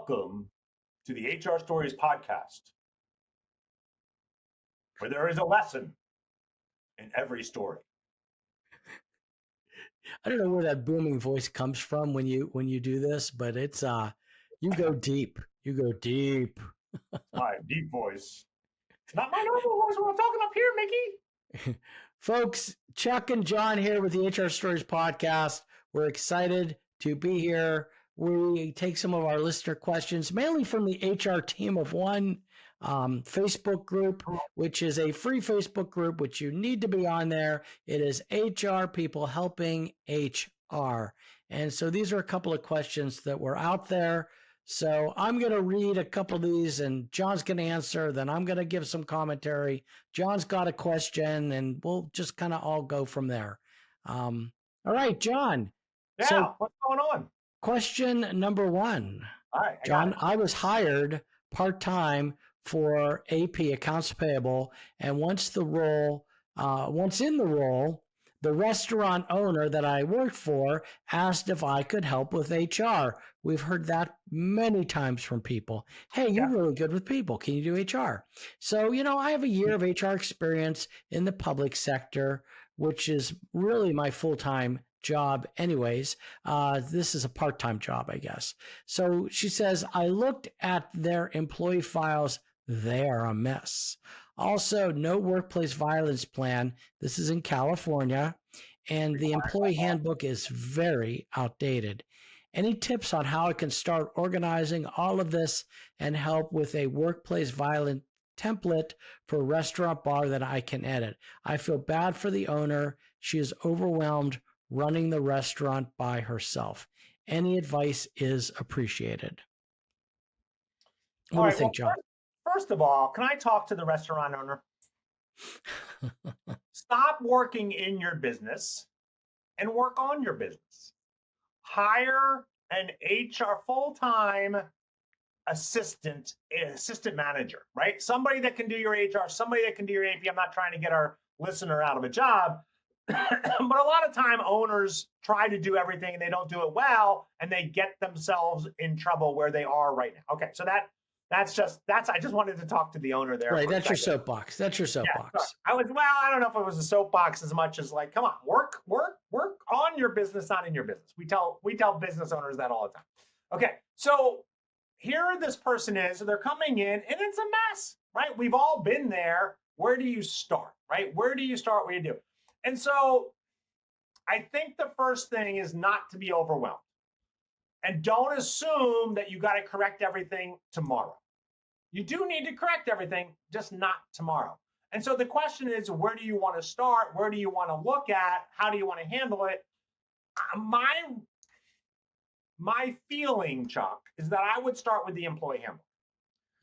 Welcome to the HR Stories podcast, where there is a lesson in every story. I don't know where that booming voice comes from when you do this, but it's you go deep. You go deep. My deep voice. It's not my normal voice when I'm talking up here, Mickey. Folks, Chuck and John here with the HR Stories podcast. We're excited to be here. We take some of our listener questions, mainly from the HR Team of One Facebook group, which is a free Facebook group, which you need to be on there. It is HR People Helping HR. And so these are a couple of questions that were out there. So I'm going to read a couple of these and John's going to answer. Then I'm going to give some commentary. John's got a question and we'll just kind of all go from there. All right, John. Yeah, so, what's going on? Question number one. All right, John, I was hired part-time for AP, accounts payable, and once in the role, the restaurant owner that I worked for asked if I could help with HR. We've heard that many times from people. Hey, you're really good with people. Can you do HR? So, I have a year of HR experience in the public sector, which is really my full-time job anyways. This is a part-time job, I guess. So she says, I looked at their employee files. They are a mess. Also, no workplace violence plan. This is in California, and the employee handbook is very outdated. Any tips on how I can start organizing all of this and help with a workplace violence template for a restaurant bar that I can edit? I feel bad for the owner. She is overwhelmed running the restaurant by herself. Any advice is appreciated. What do you think, John? First of all, can I talk to the restaurant owner? Stop working in your business and work on your business. Hire an HR full-time assistant manager, right? Somebody that can do your HR, somebody that can do your AP. I'm not trying to get our listener out of a job, but a lot of time owners try to do everything and they don't do it well, and they get themselves in trouble where they are right now. Okay, so I just wanted to talk to the owner there. Right, that's your soapbox. That's your soapbox. Yeah, I don't know if it was a soapbox as much as like, come on, work on your business, not in your business. We tell business owners that all the time. Okay, so here this person is, they're coming in and it's a mess, right? We've all been there. Where do you start, right? Where do you start? What do you do? And so I think the first thing is not to be overwhelmed. And don't assume that you got to correct everything tomorrow. You do need to correct everything, just not tomorrow. And so the question is, where do you want to start? Where do you want to look at? How do you want to handle it? My feeling, Chuck, is that I would start with the employee handbook.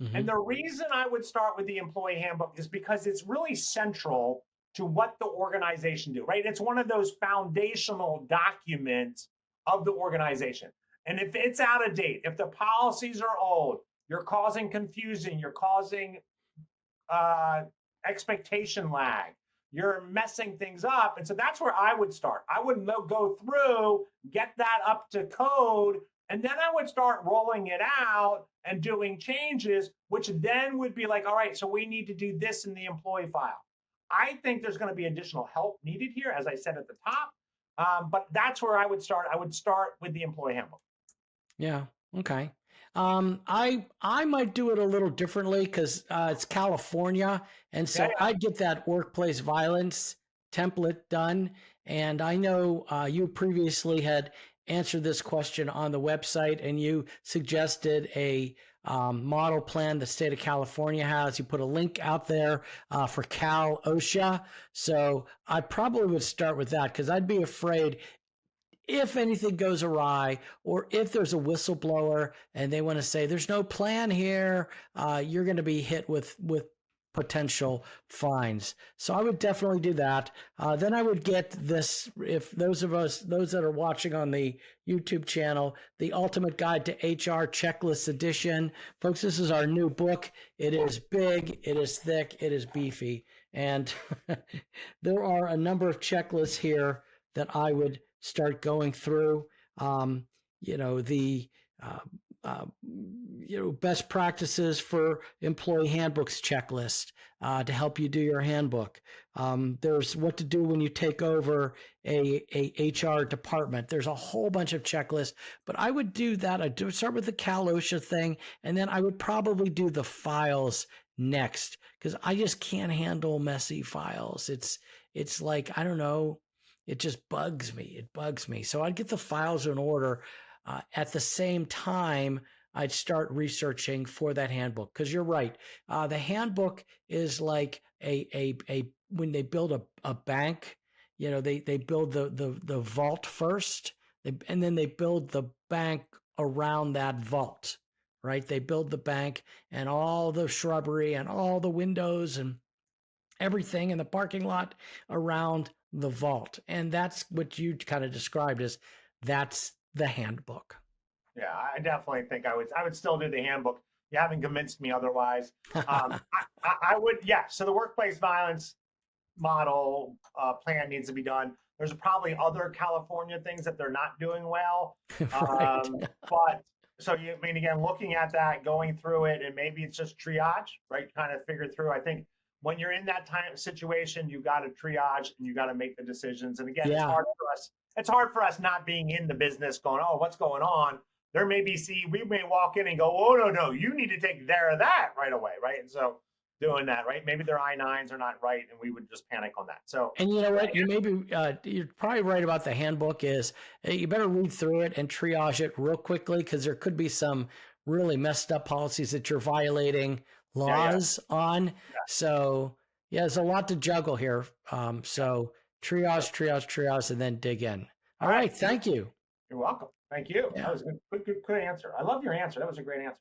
Mm-hmm. And the reason I would start with the employee handbook is because it's really central to what the organization do, right? It's one of those foundational documents of the organization. And if it's out of date, if the policies are old, you're causing confusion, you're causing expectation lag, you're messing things up. And so that's where I would start. I would go through, get that up to code, and then I would start rolling it out and doing changes, which then would be like, all right, so we need to do this in the employee file. I think there's going to be additional help needed here, as I said at the top. But that's where I would start. I would start with the employee handbook. Yeah. Okay. I might do it a little differently because it's California, and so I'd get that workplace violence template done. And I know you previously had answered this question on the website, and you suggested a model plan the state of California has. You put a link out there for Cal OSHA. So I probably would start with that because I'd be afraid if anything goes awry, or if there's a whistleblower and they want to say there's no plan here, you're going to be hit with potential fines. So I would definitely do that. Then I would get this, if those that are watching on the YouTube channel, the Ultimate Guide to HR Checklist Edition. Folks, this is our new book. It is big, it is thick, it is beefy. And there are a number of checklists here that I would start going through. best practices for employee handbooks checklist to help you do your handbook. There's what to do when you take over a HR department. There's a whole bunch of checklists, but I would do that. I'd start with the Cal OSHA thing, and then I would probably do the files next, because I just can't handle messy files. It's like, I don't know, it just bugs me. It bugs me. So I'd get the files in order. At the same time, I'd start researching for that handbook, because you're right. The handbook is like a when they build a bank, they build the vault first, and then they build the bank around that vault, right? They build the bank and all the shrubbery and all the windows and everything in the parking lot around the vault. And that's what you kind of described as that's the handbook. Yeah, I definitely think I would still do the handbook. You haven't convinced me otherwise. I would, yeah. So the workplace violence model plan needs to be done. There's probably other California things that they're not doing well. Right. But so you, I mean, again, looking at that, going through it, and maybe it's just triage, right? Kind of figure through. I think when you're in that time situation, you got to triage and you got to make the decisions. And again, it's hard for us. It's hard for us not being in the business going, oh, what's going on? There may be, we may walk in and go, oh, no, you need to take care of that right away, right? And so doing that, right? Maybe their I-9s are not right, and we would just panic on that. So, and you know what? You're probably right about the handbook is you better read through it and triage it real quickly, because there could be some really messed up policies that you're violating laws on. Yeah. So yeah, there's a lot to juggle here. So triage, and then dig in. All right. Thank you. You're welcome. Thank you. Yeah. That was a good answer. I love your answer. That was a great answer.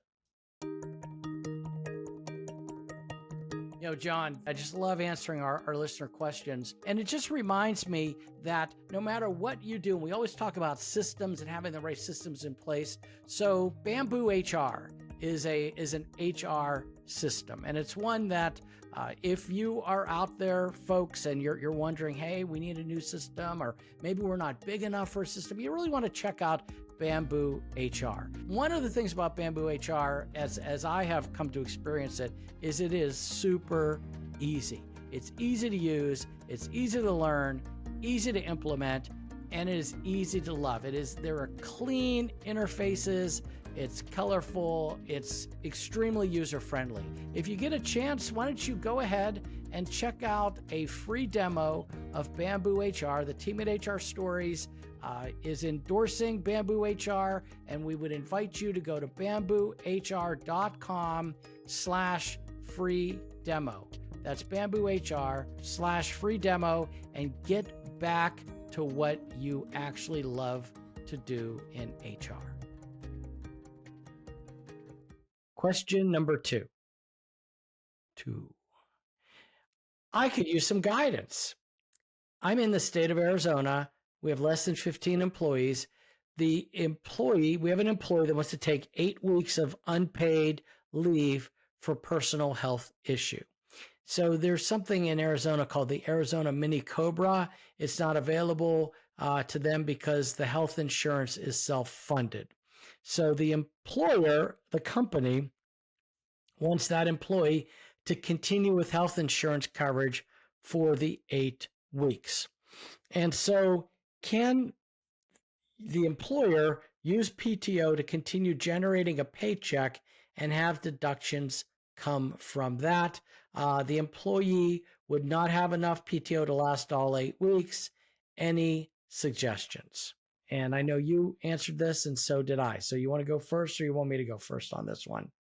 John, I just love answering our listener questions. And it just reminds me that no matter what you do, and we always talk about systems and having the right systems in place. So Bamboo HR is an HR system. And it's one that if you are out there, folks, and you're wondering, hey, we need a new system, or maybe we're not big enough for a system, you really want to check out Bamboo HR. One of the things about Bamboo HR, as I have come to experience it is super easy. It's easy to use, it's easy to learn, easy to implement, and it is easy to love. There are clean interfaces, it's colorful, it's extremely user-friendly. If you get a chance, why don't you go ahead and check out a free demo of Bamboo HR. The team at HR Stories is endorsing Bamboo HR, and we would invite you to go to bamboohr.com/free demo. That's bamboohr/free demo, and get back to what you actually love to do in HR. Question number 2. I could use some guidance. I'm in the state of Arizona. We have less than 15 employees. We have an employee that wants to take 8 weeks of unpaid leave for personal health issue. So there's something in Arizona called the Arizona Mini Cobra. It's not available to them because the health insurance is self-funded. So the employer, the company, wants that employee to continue with health insurance coverage for the 8 weeks. And so can the employer use PTO to continue generating a paycheck and have deductions come from that? The employee would not have enough PTO to last all 8 weeks. Any suggestions? And I know you answered this, and so did I. So you want to go first, or you want me to go first on this one?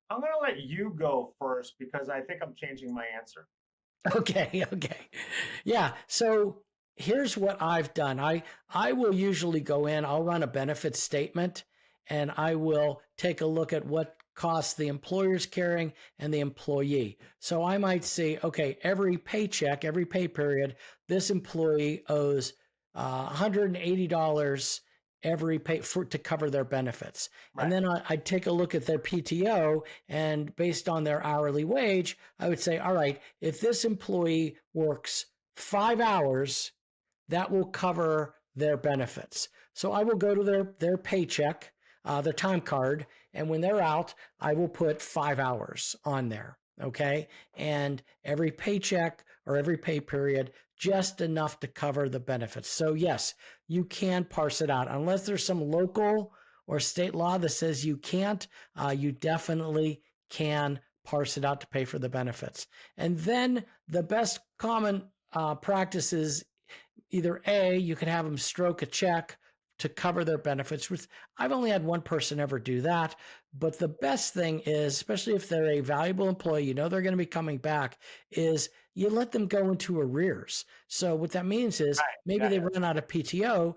I'm going to let you go first, because I think I'm changing my answer. Okay. Yeah. So here's what I've done. I will usually go in, I'll run a benefits statement, and I will take a look at what costs the employer's carrying and the employee. So I might see, okay, every paycheck, every pay period, this employee owes $180 every pay to cover their benefits. Right. And then I'd take a look at their PTO, and based on their hourly wage, I would say, all right, if this employee works 5 hours, that will cover their benefits. So I will go to their paycheck. their time card. And when they're out, I will put 5 hours on there. Okay. And every paycheck or every pay period, just enough to cover the benefits. So, yes, you can parse it out unless there's some local or state law that says you can't. You definitely can parse it out to pay for the benefits. And then the best common practice is either A, you can have them stroke a check to cover their benefits. With I've only had one person ever do that, but the best thing is, especially if they're a valuable employee, you know they're going to be coming back, is you let them go into arrears. So what that means is maybe they run out of PTO,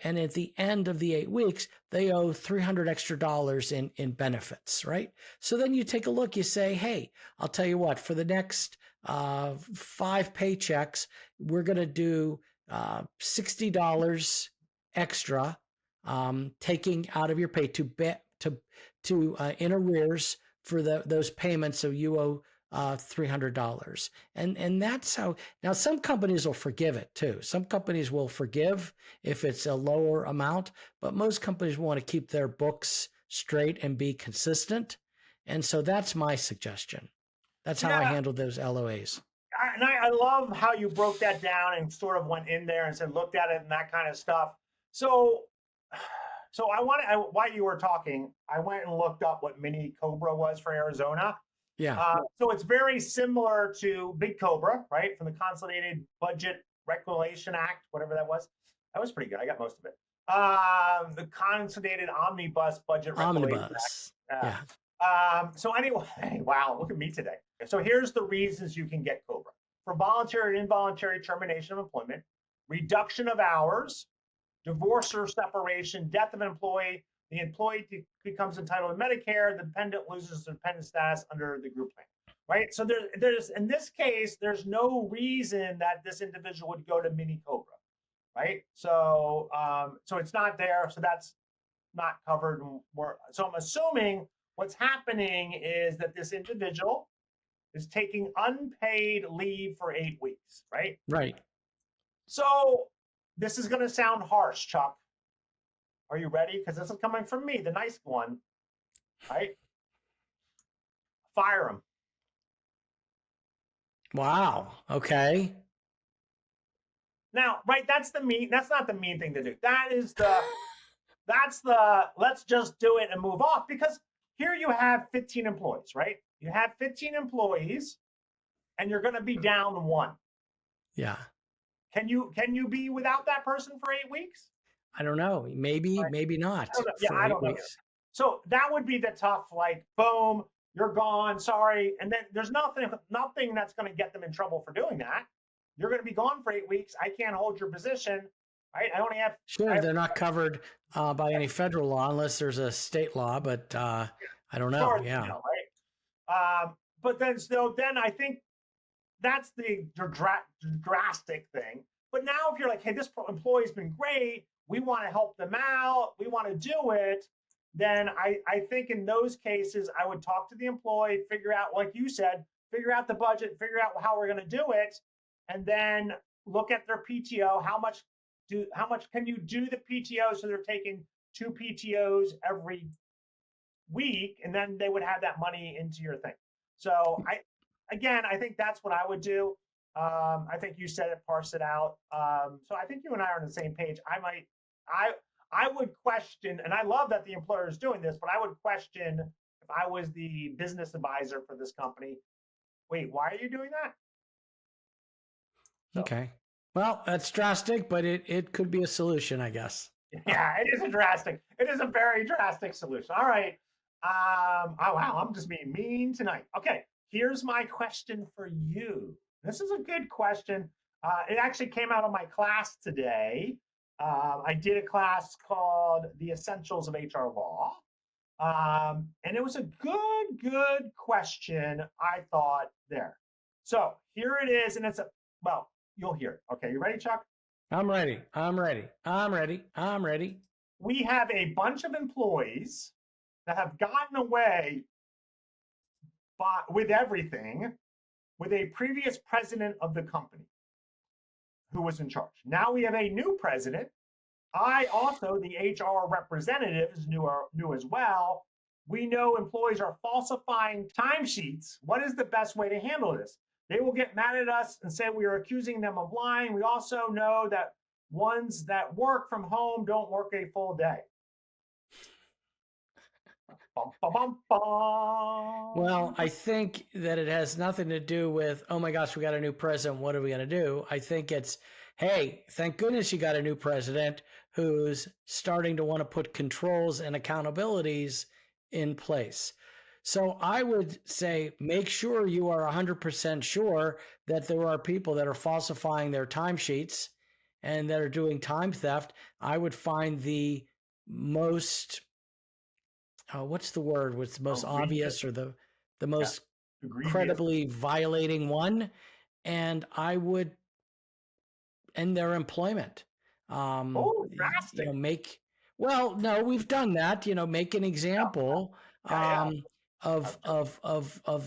and at the end of the 8 weeks, they owe $300 extra in benefits, right? So then you take a look, you say, hey, I'll tell you what, for the next 5 paychecks, we're going to do $60 extra, taking out of your pay in arrears for those payments. So you owe $300, and that's how. Now some companies will forgive it too. Some companies will forgive if it's a lower amount, but most companies want to keep their books straight and be consistent. And so that's my suggestion. That's how I handle those LOAs. And I love how you broke that down and sort of went in there and said, looked at it and that kind of stuff. So while you were talking, I went and looked up what Mini Cobra was for Arizona. Yeah. So it's very similar to Big Cobra, right? From the Consolidated Budget Regulation Act, whatever that was. That was pretty good. I got most of it. The Consolidated Omnibus Budget Regulation Act. So anyway, wow, look at me today. So here's the reasons you can get Cobra. For voluntary and involuntary termination of employment, reduction of hours, divorce or separation, death of an employee, the employee becomes entitled to Medicare, the dependent loses their dependent status under the group plan, right? So there's in this case, there's no reason that this individual would go to Mini Cobra, right? So so it's not there, so that's not covered. So I'm assuming what's happening is that this individual is taking unpaid leave for 8 weeks, right? Right. So this is going to sound harsh, Chuck. Are you ready? Because this is coming from me, the nice one, right? Fire him. Wow. Okay. Now, right, that's not the mean thing to do. That's the let's just do it and move off, because here you have 15 employees, right? You have 15 employees and you're going to be down one. Yeah. Can you be without that person for 8 weeks? I don't know. Maybe, maybe not. I don't know. So that would be the tough, like, boom, you're gone, sorry. And then there's nothing that's going to get them in trouble for doing that. You're going to be gone for 8 weeks. I can't hold your position, right? I only have. Sure, they're not covered by any federal law unless there's a state law, but I don't know. Sure, yeah. You know, right? But then, so then I think that's the drastic thing. But now if you're like, hey, this employee's been great, we want to help them out, we want to do it, then I think in those cases, I would talk to the employee, figure out, like you said, figure out the budget, figure out how we're going to do it, and then look at their PTO. How much can you do the PTO? So they're taking 2 PTOs every week, and then they would have that money into your thing. So I think that's what I would do. I think you said it, parse it out. So I think you and I are on the same page. I would question, and I love that the employer is doing this, but I would question if I was the business advisor for this company. Wait, why are you doing that? So. Okay. Well, that's drastic, but it could be a solution, I guess. Yeah, it is drastic. It is a very drastic solution. All right. Oh, wow, I'm just being mean tonight. Okay, here's my question for you. This is a good question. It actually came out of my class today. I did a class called The Essentials of HR Law. And it was a good question, I thought, there. So here it is, and well, you'll hear it. Okay, you ready, Chuck? I'm ready. We have a bunch of employees that have gotten away with everything with a previous president of the company who was in charge. Now we have a new president The HR representative is new as well. We know employees are falsifying timesheets. What is the best way to handle this? They will get mad at us and say we are accusing them of lying. We also know that ones that work from home don't work a full day. Bum, bum, bum, bum. Well, I think that it has nothing to do with, oh my gosh, we got a new president. What are we going to do? I think it's, hey, thank goodness you got a new president who's starting to want to put controls and accountabilities in place. So I would say make sure you are 100% sure that there are people that are falsifying their timesheets and that are doing time theft. I would find the most what's the word? What's the most obvious or the most credibly violating one? And I would end their employment. Drastic. No, we've done that. Make an example of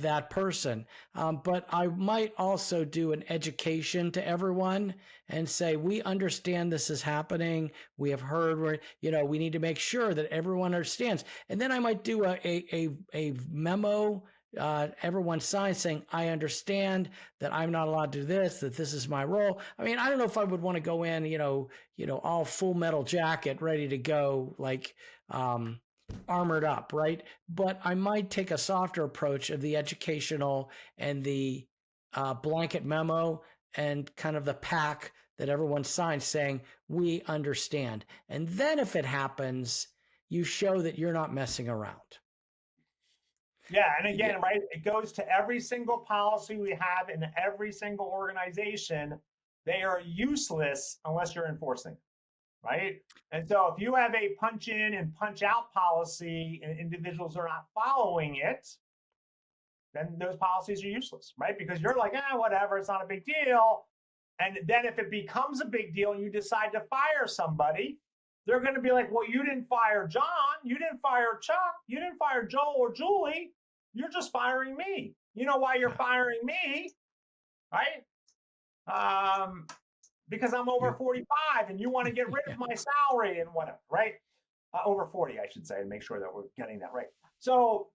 that person. But I might also do an education to everyone and say, we understand this is happening. We have heard we need to make sure that everyone understands. And then I might do a memo, everyone signs saying, I understand that I'm not allowed to do this, that this is my role. I mean, I don't know if I would want to go in, all Full Metal Jacket, ready to go, like, armored up, right? But I might take a softer approach of the educational and the blanket memo and kind of the pack that everyone signs saying, we understand. And then if it happens, you show that you're not messing around. Yeah, and again, right, it goes to every single policy we have in every single organization. They are useless unless you're enforcing, right? And so if you have a punch in and punch out policy and individuals are not following it, then those policies are useless, right? Because you're like, whatever, it's not a big deal. And then if it becomes a big deal and you decide to fire somebody, they're going to be like, well, you didn't fire John, you didn't fire Chuck, you didn't fire Joel or Julie, you're just firing me. You know why you're firing me, right? Because I'm over 45 and you want to get rid of my salary and whatever, right? Over 40, I should say, and make sure that we're getting that right. So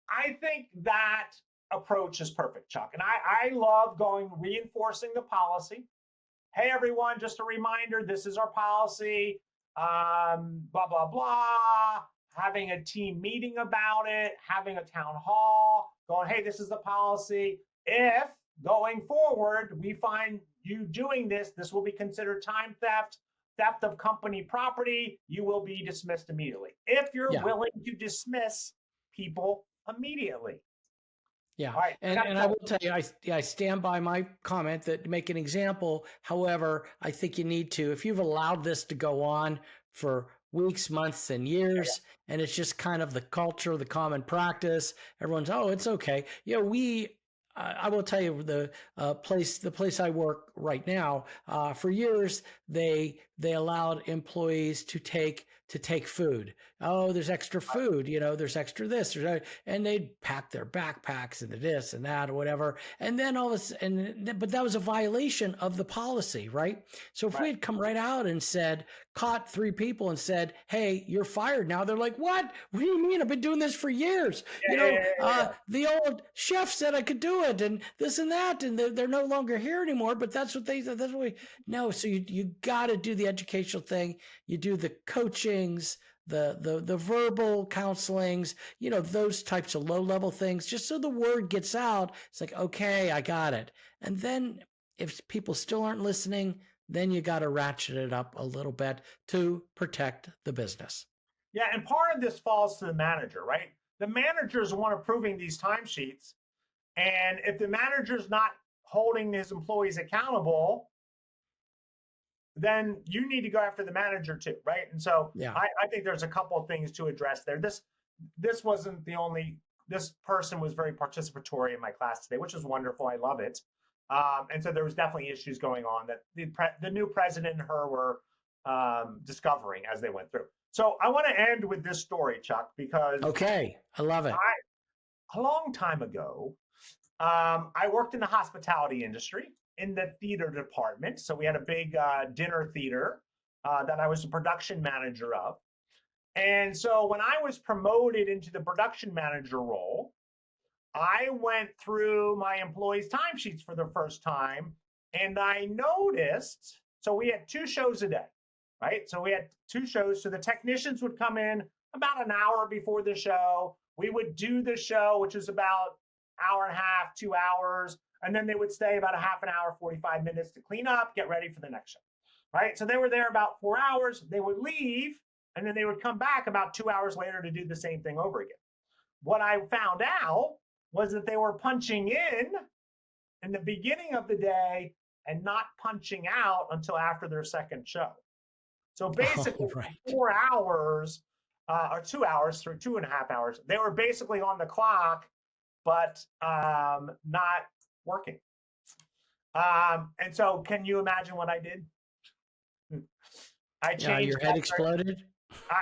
I think that approach is perfect, Chuck. And I love reinforcing the policy. Hey, everyone, just a reminder, this is our policy, blah, blah, blah. Having a team meeting about it, having a town hall, going, hey, this is the policy. If going forward, we find you doing this, this will be considered time theft, theft of company property, you will be dismissed immediately. If you're willing to dismiss people immediately. Yeah. Right. And I will tell you, I stand by my comment that to make an example. However, I think you need to, if you've allowed this to go on for weeks, months, and years, and it's just kind of the culture, the common practice, everyone's, oh, it's okay. I will tell you the place I work right now, for years, they allowed employees to take food. Oh, there's extra food, there's extra this, and they'd pack their backpacks and this and that or whatever. And then but that was a violation of the policy, right? So if we had come right out and said, caught 3 people and said, hey, you're fired now. They're like, what? What do you mean? I've been doing this for years. The old chef said I could do it and this and that, and they're no longer here anymore, but that's what they said. That's what no. So you got to do the educational thing. You do the coachings, the verbal counselings, those types of low level things, just so the word gets out. It's like, okay, I got it. And then if people still aren't listening, then you got to ratchet it up a little bit to protect the business. Yeah, and part of this falls to the manager, right? The manager's the one approving these timesheets. And if the manager's not holding his employees accountable, then you need to go after the manager too, right? And so I think there's a couple of things to address there. This wasn't the only, this person was very participatory in my class today, which is wonderful. I love it. And so there was definitely issues going on that the new president and her were discovering as they went through. So I want to end with this story, Chuck, because I love it. A long time ago, I worked in the hospitality industry in the theater department. So we had a big dinner theater that I was the production manager of. And so when I was promoted into the production manager role, I went through my employees' timesheets for the first time, and I noticed, so we had 2 shows a day, right? So we had 2 shows. So the technicians would come in about an hour before the show. We would do the show, which is about hour and a half, 2 hours. And then they would stay about a half an hour, 45 minutes to clean up, get ready for the next show, right? So they were there about 4 hours. They would leave, and then they would come back about 2 hours later to do the same thing over again. What I found out was that they were punching in the beginning of the day and not punching out until after their second show. So basically 4 hours or 2 hours through 2.5 hours, they were basically on the clock, but not working. And so can you imagine what I did? I changed. Your head exploded?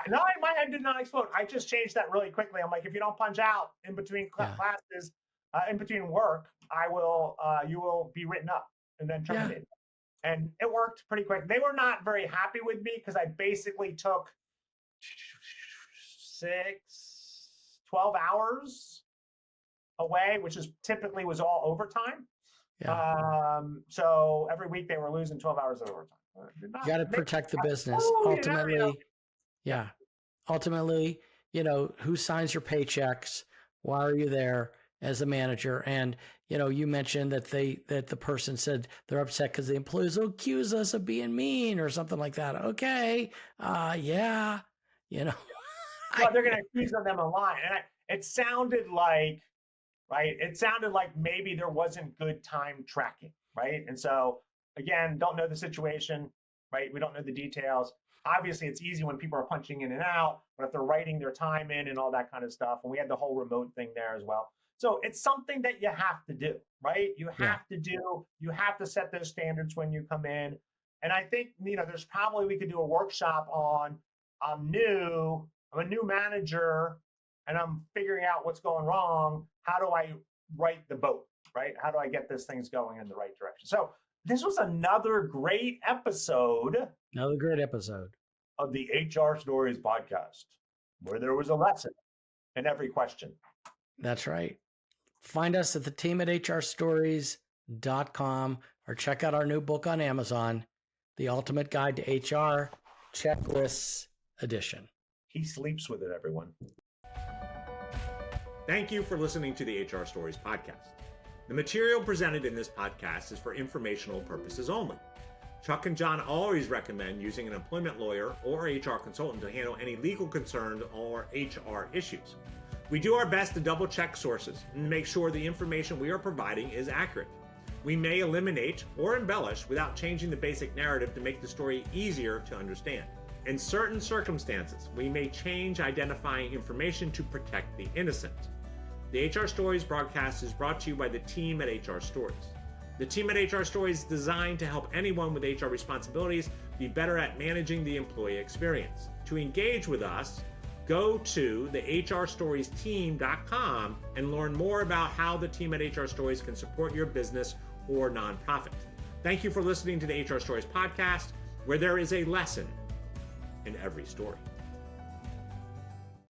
No, my head did not explode. I just changed that really quickly. I'm like, if you don't punch out in between classes, in between work, you will be written up and then terminated. Yeah. And it worked pretty quick. They were not very happy with me because I basically took 12 hours away, which is typically was all overtime. Yeah. So every week they were losing 12 hours of overtime. You got to protect the business. Ultimately, ultimately, who signs your paychecks? Why are you there as a manager? And, you mentioned that the person said they're upset because the employees will accuse us of being mean or something like that. Okay. Yeah. Well, they're going to accuse them of lying. And it sounded like, right? It sounded like maybe there wasn't good time tracking, right? And so, again, don't know the situation, right? We don't know the details. Obviously, it's easy when people are punching in and out, but if they're writing their time in and all that kind of stuff, and we had the whole remote thing there as well. So it's something that you have to do, right? You have to set those standards when you come in. And I think, there's probably, we could do a workshop on, I'm a new manager, and I'm figuring out what's going wrong. How do I right the boat, right? How do I get these things going in the right direction? So this was another great episode. Another great episode of the HR Stories podcast, where there was a lesson in every question. That's right. Find us at the team at hrstories.com or check out our new book on Amazon, The Ultimate Guide to HR Checklists Edition. He sleeps with it, everyone. Thank you for listening to the HR Stories podcast. The material presented in this podcast is for informational purposes only. Chuck and John always recommend using an employment lawyer or HR consultant to handle any legal concerns or HR issues. We do our best to double check sources and make sure the information we are providing is accurate. We may eliminate or embellish without changing the basic narrative to make the story easier to understand. In certain circumstances, we may change identifying information to protect the innocent. The HR Stories broadcast is brought to you by the team at HR Stories. The team at HR Stories is designed to help anyone with HR responsibilities be better at managing the employee experience. To engage with us, go to the hrstoriesteam.com and learn more about how the team at HR Stories can support your business or nonprofit. Thank you for listening to the HR Stories podcast, where there is a lesson in every story.